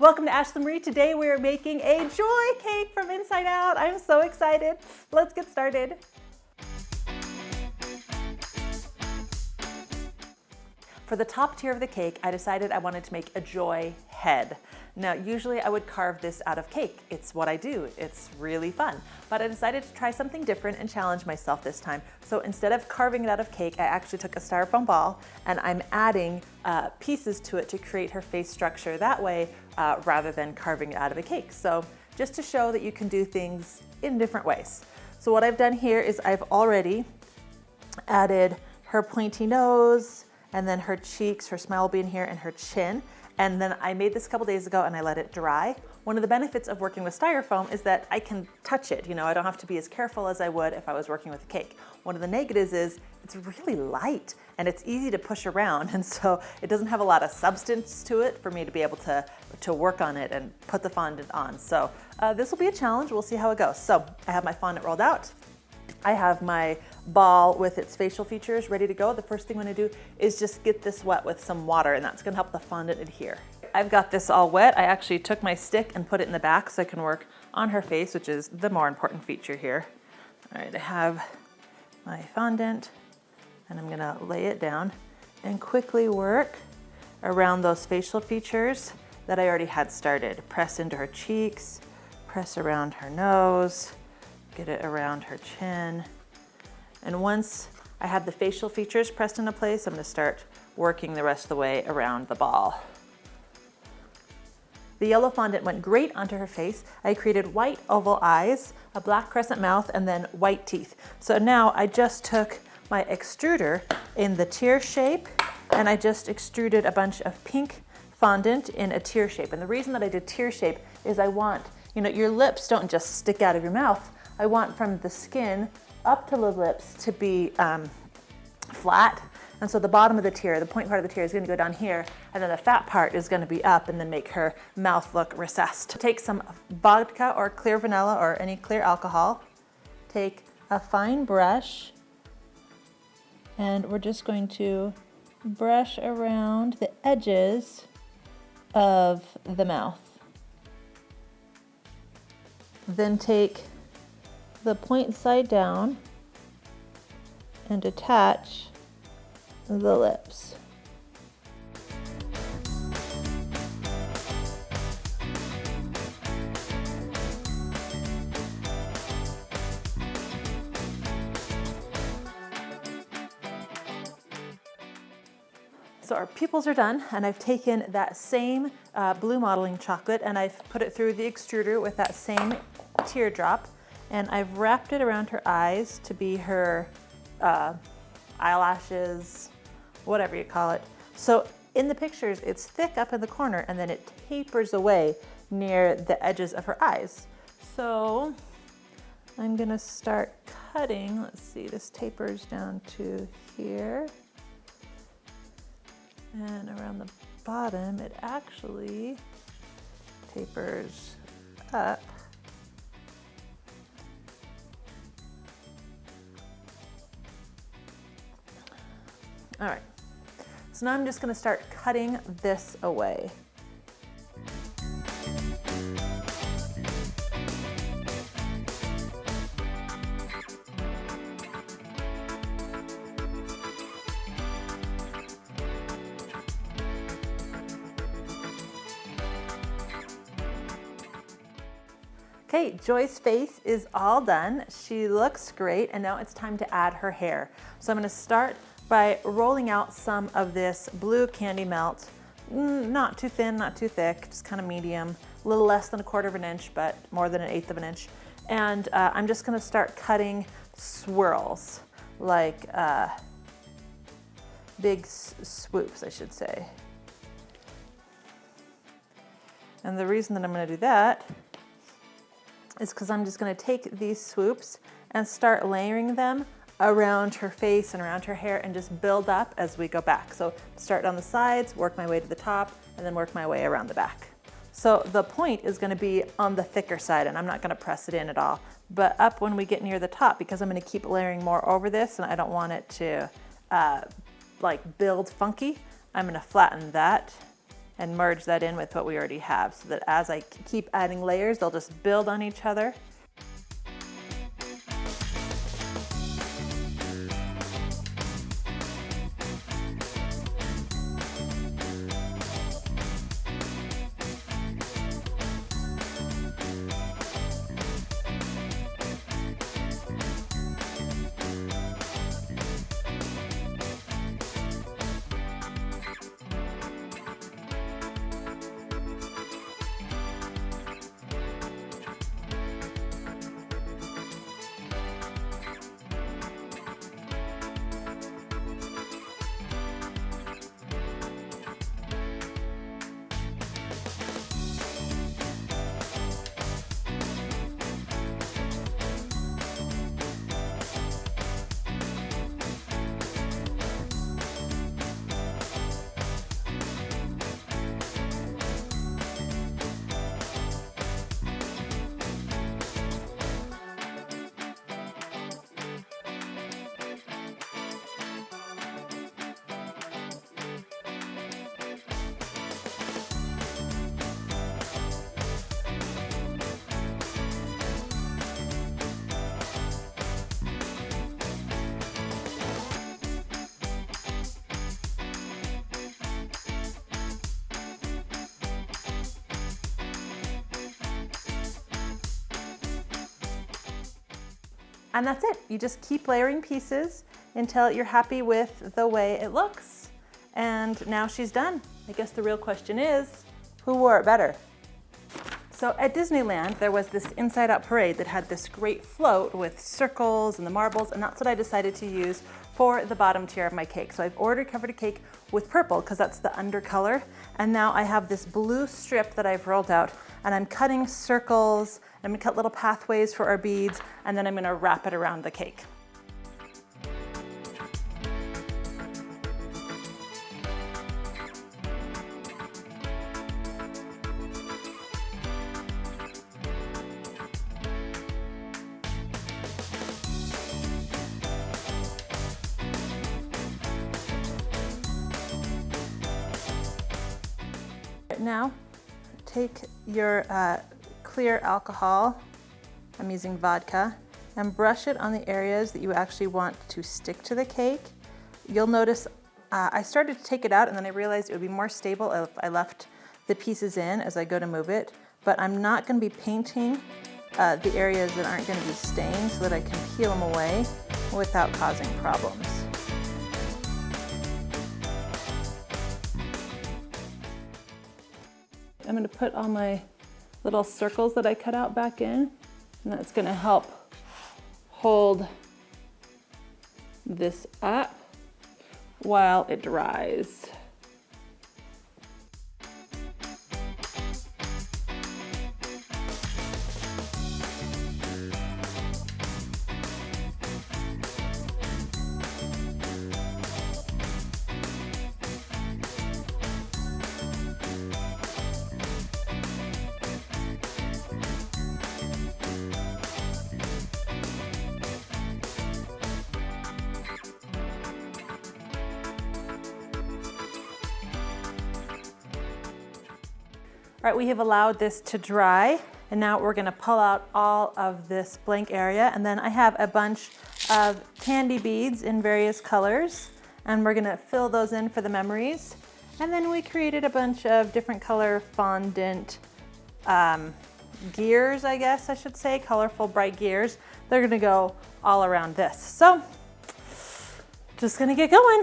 Welcome to ASHLEE Marie. Today we are making a joy cake from inside out. I'm so excited. Let's get started. For the top tier of the cake, I decided I wanted to make a joy head. Now, usually I would carve this out of cake. It's what I do. It's really fun. But I decided to try something different and challenge myself this time. So instead of carving it out of cake, I actually took a styrofoam ball and I'm adding pieces to it to create her face structure that way rather than carving it out of a cake. So just to show that you can do things in different ways. So what I've done here is I've already added her pointy nose, and then her cheeks, her smile will be in here, and her chin. And then I made this a couple days ago and I let it dry. One of the benefits of working with styrofoam is that I can touch it. You know, I don't have to be as careful as I would if I was working with a cake. One of the negatives is it's really light and it's easy to push around. And so it doesn't have a lot of substance to it for me to be able to work on it and put the fondant on. So this will be a challenge. We'll see how it goes. So I have my fondant rolled out. I have my ball with its facial features ready to go. The first thing I'm gonna do is just get this wet with some water, and that's gonna help the fondant adhere. I've got this all wet. I actually took my stick and put it in the back so I can work on her face, which is the more important feature here. All right, I have my fondant and I'm gonna lay it down and quickly work around those facial features that I already had started. Press into her cheeks, press around her nose, get it around her chin. And once I have the facial features pressed into place, I'm gonna start working the rest of the way around the ball. The yellow fondant went great onto her face. I created white oval eyes, a black crescent mouth, and then white teeth. So now I just took my extruder in the tear shape and I just extruded a bunch of pink fondant in a tear shape. And the reason that I did tear shape is I want, you know, your lips don't just stick out of your mouth. I want from the skin up to the lips to be flat. And so the bottom of the tear, the point part of the tear is gonna go down here, and then the fat part is gonna be up and then make her mouth look recessed. Take some vodka or clear vanilla or any clear alcohol. Take a fine brush, and we're just going to brush around the edges of the mouth. Then take the point side down and attach the lips. So our pupils are done, and I've taken that same blue modeling chocolate and I've put it through the extruder with that same teardrop. And I've wrapped it around her eyes to be her eyelashes, whatever you call it. So in the pictures, it's thick up in the corner and then it tapers away near the edges of her eyes. So I'm gonna start cutting. Let's see, this tapers down to here. And around the bottom, it actually tapers up. All right, so now I'm just gonna start cutting this away. Okay, Joy's face is all done. She looks great, and now it's time to add her hair. So I'm gonna start by rolling out some of this blue candy melt. Not too thin, not too thick, just kind of medium, a little less than 1/4 of an inch, but more than 1/8 of an inch. And I'm just gonna start cutting swirls, like big swoops, I should say. And the reason that I'm gonna do that is because I'm just gonna take these swoops and start layering them around her face and around her hair and just build up as we go back. So start on the sides, work my way to the top, and then work my way around the back. So the point is gonna be on the thicker side, and I'm not gonna press it in at all, but up when we get near the top, because I'm gonna keep layering more over this and I don't want it to like build funky. I'm gonna flatten that and merge that in with what we already have so that as I keep adding layers, they'll just build on each other. And that's it. You just keep layering pieces until you're happy with the way it looks. And now she's done. I guess the real question is, who wore it better? So at Disneyland, there was this Inside Out parade that had this great float with circles and the marbles, and that's what I decided to use for the bottom tier of my cake. So I've ordered covered a cake with purple because that's the undercolor. And now I have this blue strip that I've rolled out, and I'm cutting circles. I'm gonna cut little pathways for our beads, and then I'm gonna wrap it around the cake. Now, take your clear alcohol, I'm using vodka, and brush it on the areas that you actually want to stick to the cake. You'll notice I started to take it out and then I realized it would be more stable if I left the pieces in as I go to move it, but I'm not going to be painting the areas that aren't going to be stained so that I can peel them away without causing problems. I'm going to put all my little circles that I cut out back in, and that's going to help hold this up while it dries. All right, we have allowed this to dry, and now we're gonna pull out all of this blank area, and then I have a bunch of candy beads in various colors, and we're gonna fill those in for the memories. And then we created a bunch of different color fondant gears, I guess I should say, colorful bright gears. They're gonna go all around this. So, just gonna get going.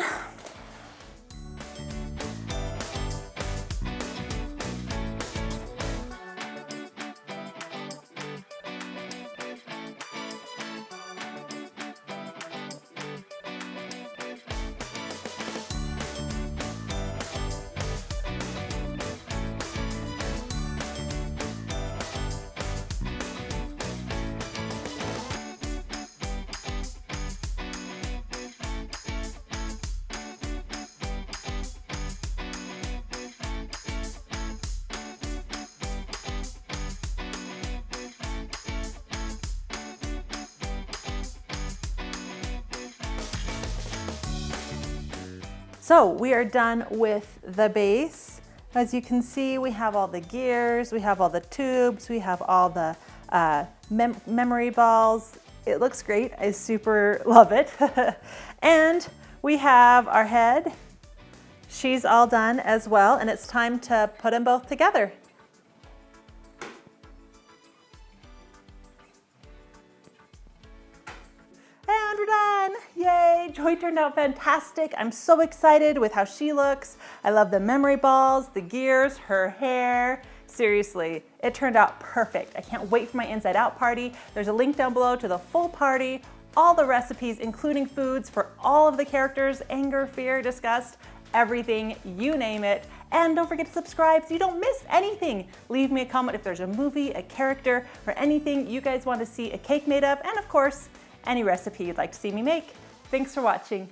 So we are done with the base, As you can see, we have all the gears, we have all the tubes, we have all the memory balls. It looks great. I super love it. And we have our head. She's all done as well, and it's time to put them both together. And we're done. Yay, Joy turned out fantastic. I'm so excited with how she looks. I love the memory balls, the gears, her hair. Seriously, it turned out perfect. I can't wait for my inside out party. There's a link down below to the full party, all the recipes, including foods for all of the characters, anger, fear, disgust, everything, you name it. And don't forget to subscribe so you don't miss anything. Leave me a comment if there's a movie, a character, or anything you guys want to see a cake made of, and of course, any recipe you'd like to see me make. Thanks for watching.